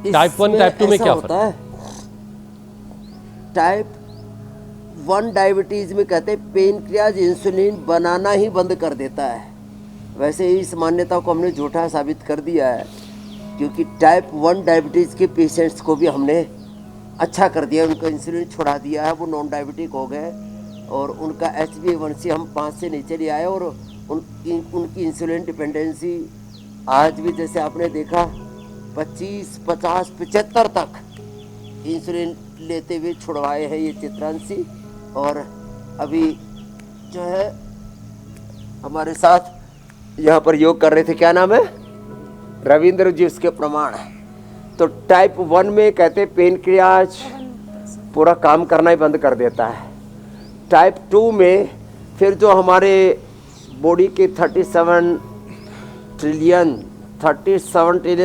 Type 1 type 2 में क्या फर्क है? टाइप 1 डायबिटीज़ में कहते हैं पेनक्रियाज इंसुलिन बनाना ही बंद कर देता है। वैसे ही इस मान्यता को हमने झूठा साबित कर दिया है, क्योंकि टाइप 1 डायबिटीज़ के पेशेंट्स को भी हमने अच्छा कर दिया, उनका इंसुलिन छुड़ा दिया है, वो नॉन डायबिटिक हो गए और उनका HbA1c हम 5 से नीचे ले आए और उनकी इंसुलिन डिपेंडेंसी आज भी, जैसे आपने देखा, 25, 50, 75 तक इंसुलिन लेते हुए छुड़वाए हैं ये चित्रांशी। और अभी जो है हमारे साथ यहाँ पर योग कर रहे थे, क्या नाम है, रविंद्र जी, उसके प्रमाण है। तो टाइप 1 में कहते हैं पेनक्रियाज पूरा काम करना ही बंद कर देता है। टाइप 2 में फिर जो हमारे बॉडी के 37 ट्रिलियन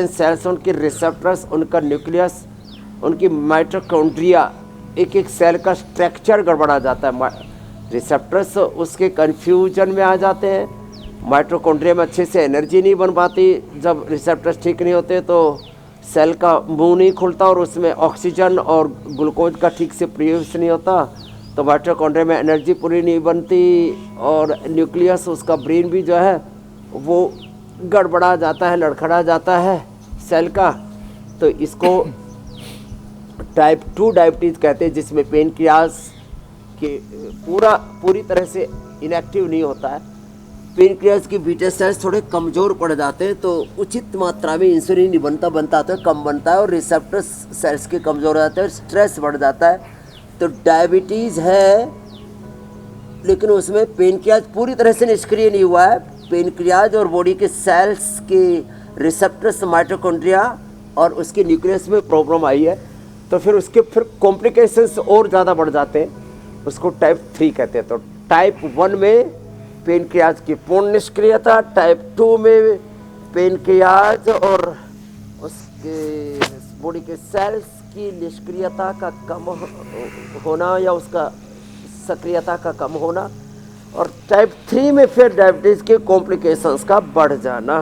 सेल्स, उनके रिसेप्टर्स, उनका न्यूक्लियस, उनकी माइटोकॉन्ड्रिया, एक एक सेल का स्ट्रक्चर गड़बड़ा जाता है। रिसेप्टर्स उसके कन्फ्यूजन में आ जाते हैं, माइटोकॉन्ड्रिया में अच्छे से एनर्जी नहीं बन पाती। जब रिसेप्टर्स ठीक नहीं होते तो सेल का मुंह नहीं खुलता और उसमें ऑक्सीजन और ग्लूकोज का ठीक से प्रयोग नहीं होता, तो माइटोकॉन्ड्रिया में एनर्जी पूरी नहीं बनती और न्यूक्लियस, उसका ब्रेन भी जो है वो गड़बड़ा जाता है, लड़खड़ा जाता है सेल का। तो इसको टाइप 2 डायबिटीज़ कहते हैं, जिसमें पेनक्रियाज के पूरी तरह से इनएक्टिव नहीं होता है। पेनक्रियाज के बीटा सेल्स थोड़े कमज़ोर पड़ जाते हैं, तो उचित मात्रा में इंसुलिन नहीं बनता है, कम बनता है और रिसेप्टर सेल्स के कमज़ोर हो जाते हैं, स्ट्रेस बढ़ जाता है। तो डायबिटीज़ है, लेकिन उसमें पेनक्रियाज पूरी तरह से निष्क्रिय नहीं हुआ है। पेनक्रियाज और बॉडी के सेल्स के रिसेप्टर्स, माइटोकॉन्ड्रिया और उसके न्यूक्लियस में प्रॉब्लम आई है, तो फिर उसके कॉम्प्लिकेशंस और ज़्यादा बढ़ जाते हैं, उसको टाइप 3 कहते हैं। तो टाइप 1 में पेनक्रियाज की पूर्ण निष्क्रियता, टाइप 2 में पेनक्रियाज और उसके बॉडी के सेल्स की निष्क्रियता का कम होना या उसका सक्रियता का कम होना, और टाइप 3 में फिर डायबिटीज़ के कॉम्प्लिकेशंस का बढ़ जाना।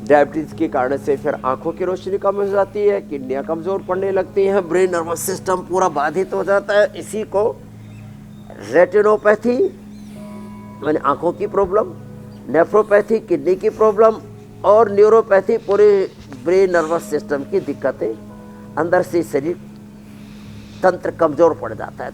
डायबिटीज़ के कारण से फिर आंखों की रोशनी कम हो जाती है, किडनियाँ कमज़ोर पड़ने लगती हैं, ब्रेन नर्वस सिस्टम पूरा बाधित हो जाता है। इसी को रेटिनोपैथी यानी आंखों की प्रॉब्लम, नेफ्रोपैथी किडनी की प्रॉब्लम और न्यूरोपैथी पूरे ब्रेन नर्वस सिस्टम की दिक्कतें, अंदर से शरीर तंत्र कमज़ोर पड़ जाता है।